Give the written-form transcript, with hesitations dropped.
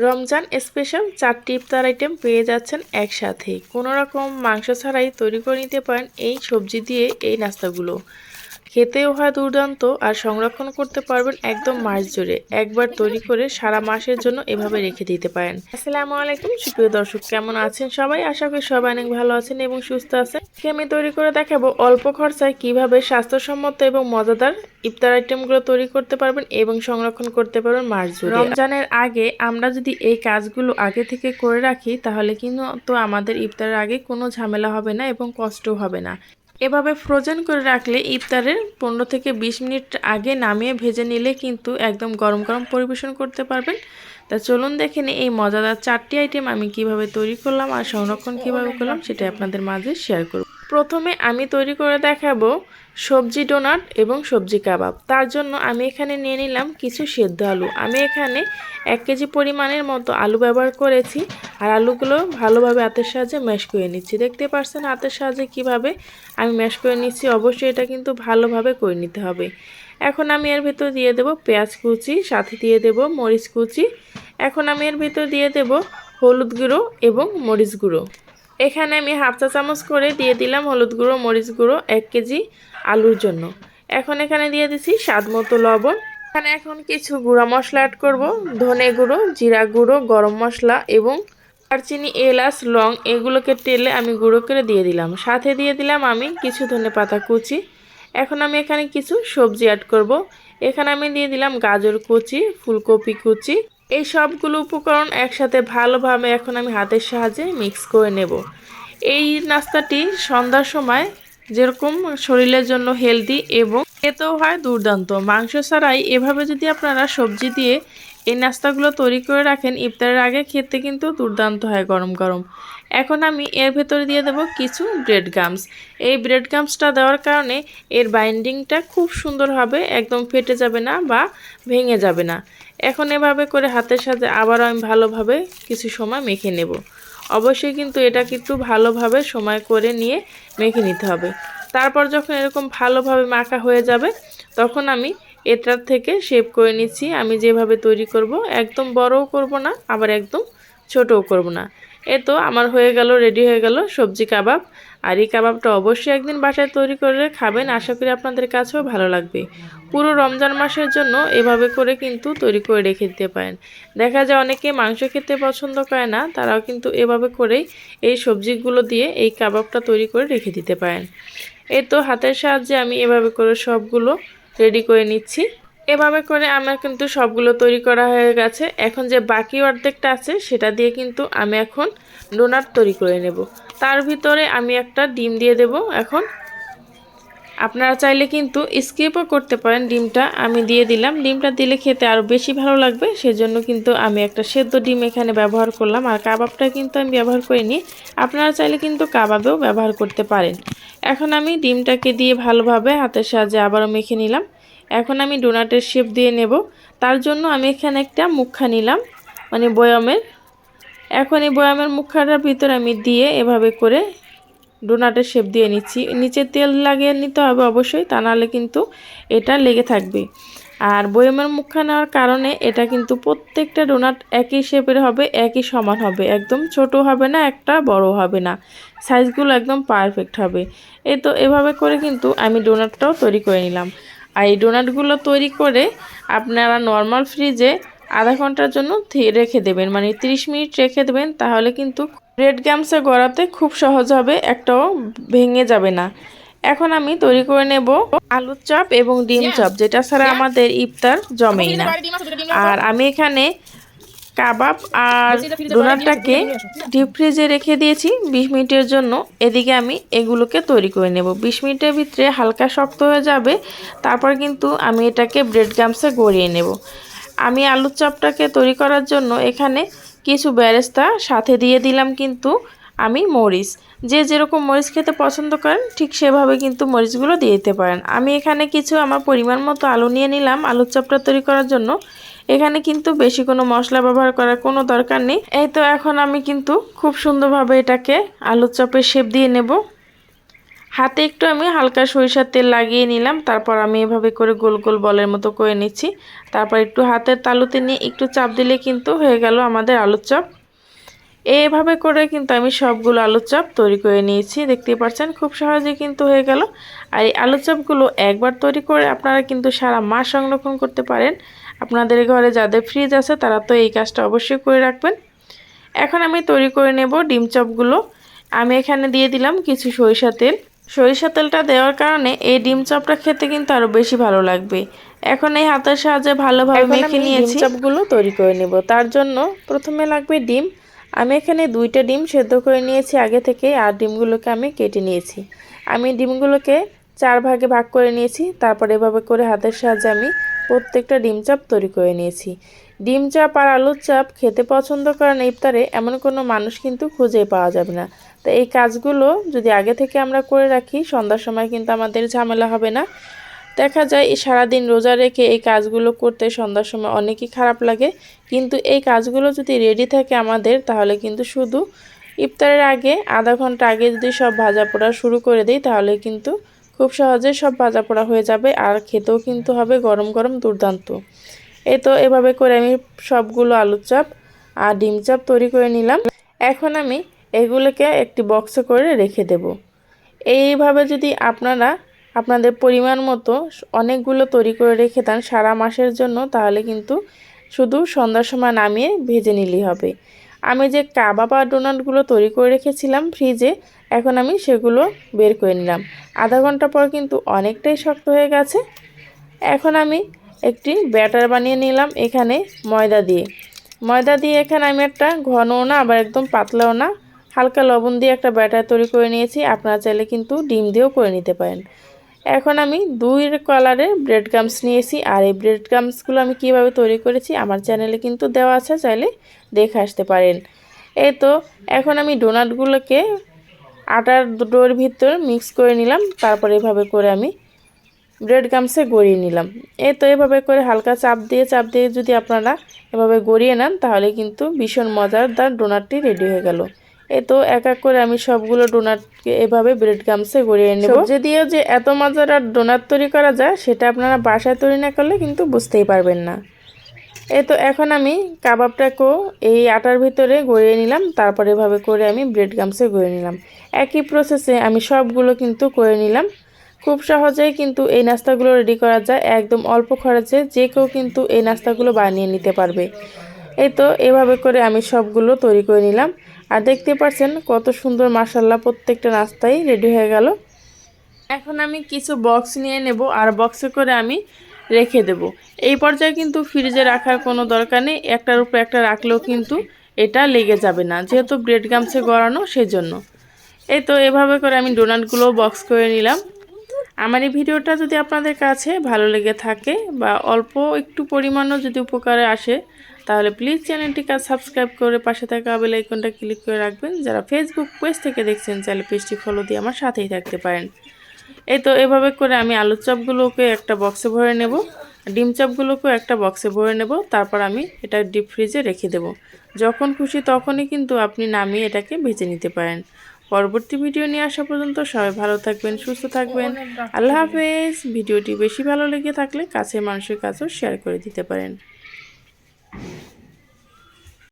Ramzan special 4টি ইফতার item পেয়ে যাচ্ছেন একসাথেই। কোনো রকম মাংস ছাড়াই তৈরি করে নিতে পারেন এই সবজি দিয়ে এই নাস্তাগুলো। খেতেও হয় দুর্দান্ত আর সংরক্ষণ করতে পারবেন একদম মাস জুড়ে। একবার তৈরি করে সারা মাসের জন্য এভাবে রেখে দিতে পারেন। আসসালামু আলাইকুম সুপ্রিয় দর্শক, কেমন আছেন সবাই? আশা করি সবাই অনেক ভালো আছেন এবং সুস্থ আছেন। আমি তৈরি করে দেখাবো অল্প খরচায় কিভাবে স্বাস্থ্যসম্মত এবং মজাদার ইফতার আইটেমগুলো তৈরি করতে পারবেন এবং সংরক্ষণ করতে পারবেন মাস জুড়ে। রমজানের আগে আমরা যদি এই কাজগুলো আগে থেকে করে রাখি তাহলে কিন্তু আমাদের ইফতারের আগে কোনো ঝামেলা হবে না এবং কষ্টও হবে না। এভাবে ফ্রোজেন করে রাখলে ইফতারের 15 থেকে 20 মিনিট আগে নামিয়ে ভেজে নিলে কিন্তু একদম গরম গরম পরিবেশন করতে পারবেন। তা চলুন দেখে নিই এই মজাদার 4টি আইটেম আমি কিভাবে তৈরি করলাম আর সংরক্ষণ কিভাবে করলাম সেটা আপনাদের মাঝে শেয়ার করব। প্রথমে আমি তৈরি করে দেখাবো সবজি ডোনাট এবং সবজি কাবাব। তার জন্য আমি এখানে নিয়ে নিলাম কিছু সেদ্ধ আলু। আমি এখানে 1 কেজি পরিমাণের মতো আলু ব্যবহার করেছি আর আলুগুলো ভালোভাবে হাতের সাহায্যে ম্যাশ করে নিচ্ছি। দেখতে পাচ্ছেন হাতের সাহায্যে কিভাবে আমি ম্যাশ করে নিচ্ছি। অবশ্যই এটা কিন্তু ভালোভাবে করে নিতে হবে। এখন আমি এর ভিতর দিয়ে দেব পেঁয়াজ কুচি, সাথে দিয়ে দেব মরিচ কুচি। এখন আমি এর ভিতর দিয়ে দেব হলুদ গুঁড়ো এবং মরিচ গুঁড়ো। এখানে আমি হাফ চা চামচ করে দিয়ে দিলাম হলুদ গুঁড়ো মরিচ গুঁড়ো 1 কেজি আলুর জন্য। এখন এখানে দিয়ে দিচ্ছি স্বাদ মতো লবণ। এখানে এখন কিছু গুঁড়া মশলা অ্যাড করব, ধনে গুঁড়ো, জিরা গুঁড়ো, গরম মশলা এবং দারচিনি, এলাচ, লং এগুলোকে তেলে আমি গুঁড়ো করে দিয়ে দিলাম। সাথে দিয়ে দিলাম আমি কিছু ধনেপাতা কুচি। এখন আমি এখানে কিছু সবজি অ্যাড করব। এখানে আমি দিয়ে দিলাম গাজর কুচি, ফুলকপি কুচি। এই সবগুলো উপকরণ একসাথে ভালোভাবে এখন আমি হাতের সাহায্যে মিক্স করে নেব। এই নাস্তাটি সন্ধ্যার সময় যেরকম শরীরের জন্য হেলদি এবং খেতেও হয় দুর্দান্ত। মাংস ছাড়াই এভাবে যদি আপনারা সবজি দিয়ে এই নাস্তাগুলো তৈরি করে রাখেন ইফতারের আগে খেতে কিন্তু দুর্দান্ত হয় গরম গরম। এখন আমি এর ভেতরে দিয়ে দেব কিছু ব্রেড গামস। এই ব্রেড গামসটা দেওয়ার কারণে এর বাইন্ডিংটা খুব সুন্দর হবে, একদম ফেটে যাবে না বা ভেঙে যাবে না। এখন এভাবে করে হাতের সাথে আবারও আমি ভালোভাবে কিছু সময় মেখে নেব। অবশ্যই কিন্তু এটা কিন্তু ভালোভাবে সময় করে নিয়ে মেখে নিতে হবে। তারপর যখন এরকম ভালোভাবে মাখা হয়ে যাবে তখন আমি এটার থেকে শেপ করে নিচ্ছি। আমি যেভাবে তৈরি করব একদম বড়ও করব না আবার একদম ছোটও করব না। তো আমার হয়ে গেল, রেডি হয়ে গেল সবজি কাবাব। আর এই কাবাবটা অবশ্যই একদিন বাসায় তৈরি করে খাবেন, আশা করি আপনাদের কাছেও ভালো লাগবে। পুরো রমজান মাসের জন্য এভাবে করে কিন্তু তৈরি করে রেখে দিতে পারেন। দেখা যায় অনেকে মাংস খেতে পছন্দ করে না, তারাও কিন্তু এভাবে করেই এই সবজিগুলো দিয়ে এই কাবাবটা তৈরি করে রেখে দিতে পারেন। তো হাতের সাহায্যে আমি এভাবে করে সবগুলো রেডি করে নিচ্ছি। এভাবে করে আমার কিন্তু সবগুলো তৈরি করা হয়ে গেছে। এখন যে বাকি অর্ধেকটা আছে সেটা দিয়ে কিন্তু আমি এখন ডোনাট তৈরি করে নেব। তার ভিতরে আমি একটা ডিম দিয়ে দেব। এখন আপনারা চাইলে কিন্তু স্কিপও করতে পারেন, ডিমটা আমি দিয়ে দিলাম। ডিমটা দিলে খেতে আরও বেশি ভালো লাগবে, সেজন্য কিন্তু আমি একটা সেদ্ধ ডিম এখানে ব্যবহার করলাম। আর কাবাবটা কিন্তু আমি ব্যবহার করিনি, আপনারা চাইলে কিন্তু কাবাবেও ব্যবহার করতে পারেন। এখন আমি ডিমটাকে দিয়ে ভালোভাবে হাতের সাহায্যে আবারও মেখে নিলাম। এখন আমি ডোনাটের শেপ দিয়ে নেব। তার জন্য আমি এখানে একটা মুখা নিলাম, মানে বয়ামের। এখন এই বয়ামের মুখাটার ভিতরে আমি দিয়ে এভাবে করে ডোনাটের শেপ দিয়ে নিচ্ছি। নিচে তেল লাগিয়ে নিতে হবে অবশ্যই, তা নাহলে কিন্তু এটা লেগে থাকবে। আর বয়ামের মুখা নেওয়ার কারণে এটা কিন্তু প্রত্যেকটা ডোনাট একই শেপের হবে, একই সমান হবে, একদম ছোট হবে না, একটা বড় হবে না, সাইজগুলো একদম পারফেক্ট হবে। তো এভাবে করে কিন্তু আমি ডোনাটটাও তৈরি করে নিলাম। আর এই ডোনাটগুলো তৈরি করে আপনারা নর্মাল ফ্রিজে আধা ঘন্টার জন্য রেখে দেবেন, মানে 30 মিনিট রেখে দেবেন। তাহলে কিন্তু ব্রেড গামসে গড়াতে খুব সহজ হবে, একটাও ভেঙে যাবে না। এখন আমি তৈরি করে নেব আলুর চপ এবং ডিম চপ, যেটা ছাড়া আমাদের ইফতার জমেই না। আর আমি এখানে কাবাব আর ডোনাটটাকে ডিপ ফ্রিজে রেখে দিয়েছি 20 মিনিটের জন্য। এদিকে আমি এগুলোকে তৈরি করে নেব। 20 মিনিটের ভিতরে হালকা শক্ত হয়ে যাবে, তারপর কিন্তু আমি এটাকে ব্রেড গামসে গড়িয়ে নেব। আমি আলুর চপটাকে তৈরি করার জন্য এখানে কিছু বেরেস্তা, সাথে দিয়ে দিলাম কিন্তু আমি মরিচ। যে যেরকম মরিচ খেতে পছন্দ করেন ঠিক সেভাবে কিন্তু মরিচগুলো দিয়ে দিতে পারেন। আমি এখানে কিছু আমার পরিমাণ মতো আলু নিয়ে নিলাম আলুর চপটা তৈরি করার জন্য। এখানে কিন্তু বেশি কোনো মশলা ব্যবহার করার কোনো দরকার নেই। তো এখন আমি কিন্তু খুব সুন্দরভাবে এটাকে আলুর চপের শেপ দিয়ে নেব। হাতে একটু আমি হালকা সরিষার তেল লাগিয়ে নিলাম। তারপর আমি এভাবে করে গোল গোল বলের মতো করে নিচ্ছি। তারপর একটু হাতের তালুতে নিয়ে একটু চাপ দিলে কিন্তু হয়ে গেল আমাদের আলুর চপ। এইভাবে করে কিন্তু আমি সবগুলো আলুর চপ তৈরি করে নিয়েছি। দেখতেই পাচ্ছেন খুব সহজে কিন্তু হয়ে গেল। আর এই আলুর চপগুলো একবার তৈরি করে আপনারা কিন্তু সারা মাস সংরক্ষণ করতে পারেন। আপনাদের ঘরে যাদের ফ্রিজ আছে তারা তো এই কাজটা অবশ্যই করে রাখবেন। এখন আমি তৈরি করে নেব ডিম চপগুলো। আমি এখানে দিয়ে দিলাম কিছু সরিষা তেল। সরিষা তেলটা দেওয়ার কারণে এই ডিম চপটা খেতে কিন্তু আরও বেশি ভালো লাগবে। এখন এই হাতের সাহায্যে ভালোভাবে মেখে নিয়েছি। ডিম চপগুলো তৈরি করে নেব। তার জন্য প্রথমে লাগবে ডিম। আমি এখানে 2টা ডিম সেদ্ধ করে নিয়েছি আগে থেকে, আর ডিমগুলোকে আমি কেটে নিয়েছি। আমি ডিমগুলোকে 4 ভাগে ভাগ করে নিয়েছি। তারপর এভাবে করে হাতের সাহায্যে আমি প্রত্যেকটা ডিম চপ তৈরি করে নিয়েছি। ডিম চপ আর আলুর চপ খেতে পছন্দ করেন ইফতারে এমন কোনো মানুষ কিন্তু খুঁজে পাওয়া যাবে না। তো এই কাজগুলো যদি আগে থেকে আমরা করে রাখি সন্ধ্যার সময় কিন্তু আমাদের ঝামেলা হবে না। দেখা যায় সারাদিন রোজা রেখে এই কাজগুলো করতে সন্ধ্যার সময় অনেকই খারাপ লাগে, কিন্তু এই কাজগুলো যদি রেডি থাকে আমাদের তাহলে কিন্তু শুধু ইফতারের আগে আধা ঘন্টা আগে যদি সব ভাজা পোড়া শুরু করে দিই তাহলে কিন্তু খুব সহজে সব ভাজা পোড়া হয়ে যাবে, আর খেতেও কিন্তু হবে গরম গরম দুর্দান্ত। এই তো এভাবে করে আমি সবগুলো আলুর চপ আর ডিম চপ তৈরি করে নিলাম। এখন আমি এগুলোকে একটি বক্সে করে রেখে দেব। এইভাবে যদি আপনারা আপনাদের পরিমাণ মতো অনেকগুলো তৈরি করে রেখে দেন সারা মাসের জন্য, তাহলে কিন্তু শুধু সন্ধ্যার সময় নামিয়ে ভেজে নিলেই হবে। আমি যে কাবাব আর ডোনাটগুলো তৈরি করে রেখেছিলাম ফ্রিজে, এখন আমি সেগুলো বের করে নিলাম। আধা ঘন্টা পর কিন্তু অনেকটাই শক্ত হয়ে গেছে। এখন আমি একটি ব্যাটার বানিয়ে নিলাম এখানে ময়দা দিয়ে এখানে আমি একটা ঘনও না আবার একদম পাতলাও না, হালকা লবণ দিয়ে একটা ব্যাটার তৈরি করে নিয়েছি। আপনারা চাইলে কিন্তু ডিম দিয়েও করে নিতে পারেন। এখন আমি 2 কালারের ব্রেড ক্রাম্বস নিয়েছি, আর এই ব্রেড ক্রাম্বসগুলো আমি কিভাবে তৈরি করেছি আমার চ্যানেলে কিন্তু দেওয়া আছে, চাইলে দেখে আসতে পারেন। এই তো এখন আমি ডোনাটগুলোকে আটার ডোর ভিতর মিক্স করে নিলাম। তারপর এভাবে করে আমি ব্রেড ক্রাম্বসে গড়িয়ে নিলাম। এই তো এভাবে করে হালকা চাপ দিয়ে যদি আপনারা এভাবে গড়িয়ে নেন তাহলে কিন্তু ভীষণ মজাদার ডোনাটটি রেডি হয়ে গেল। এই তো এক এক করে আমি সবগুলো ডোনাটকে এভাবে ব্রেড ক্রাম্বসে গড়িয়ে নেব। সবজি দিয়েও যে এত মজাদার ডোনাট তৈরি করা যায় সেটা আপনারা বাসায় তৈরি না করলে কিন্তু বুঝতেই পারবেন না। এই তো এখন আমি কাবাবটাকেও এই আটার ভিতরে গড়িয়ে নিলাম। তারপর এভাবে করে আমি ব্রেড ক্রাম্বসে গড়িয়ে নিলাম। একই প্রসেসে আমি সবগুলো কিন্তু করে নিলাম। খুব সহজেই কিন্তু এই নাস্তাগুলো রেডি করা যায়, একদম অল্প খরচে যে কেউ কিন্তু এই নাস্তাগুলো বানিয়ে নিতে পারবে। এই তো এভাবে করে আমি সবগুলো তৈরি করে নিলাম। আর দেখতে পাচ্ছেন কত সুন্দর মাশাআল্লাহ প্রত্যেকটা নাস্তাই রেডি হয়ে গেল। এখন আমি কিছু বক্স নিয়ে নেব আর বক্সে করে আমি রেখে দেব। এই পর্যায়ে কিন্তু ফ্রিজে রাখার কোনো দরকার নেই, একটার উপর একটা রাখলেও কিন্তু এটা লেগে যাবে না, যেহেতু ব্রেড ক্রাম্বসে গড়ানো সেজন্য। এই তো এভাবে করে আমি ডোনাটগুলো বক্স করে নিলাম। আমার এই ভিডিওটা যদি আপনাদের কাছে ভালো লেগে থাকে বা অল্প একটু পরিমাণও যদি উপকারে আসে তাহলে প্লিজ চ্যানেলটিকে সাবস্ক্রাইব করে পাশে থাকা বেল আইকনটা ক্লিক করে রাখবেন। যারা ফেসবুক পেজ থেকে দেখছেন চাইলে পেজটি ফলো দিয়ে আমার সাথেই থাকতে পারেন। এই তো এভাবে করে আমি আলুর চপগুলোকে একটা বক্সে ভরে নেব, ডিম চপগুলোকেও একটা বক্সে ভরে নেব। তারপর আমি এটা ডিপ ফ্রিজে রেখে দেব। যখন খুশি তখনই কিন্তু আপনি নামিয়ে এটাকে ভেজে নিতে পারেন। পরবর্তী ভিডিও নিয়ে আসা পর্যন্ত সবাই ভালো থাকবেন, সুস্থ থাকবেন। আল্লাহ হাফেজ। ভিডিওটি বেশি ভালো লেগে থাকলে কাছের মানুষের কাছেও শেয়ার করে দিতে পারেন।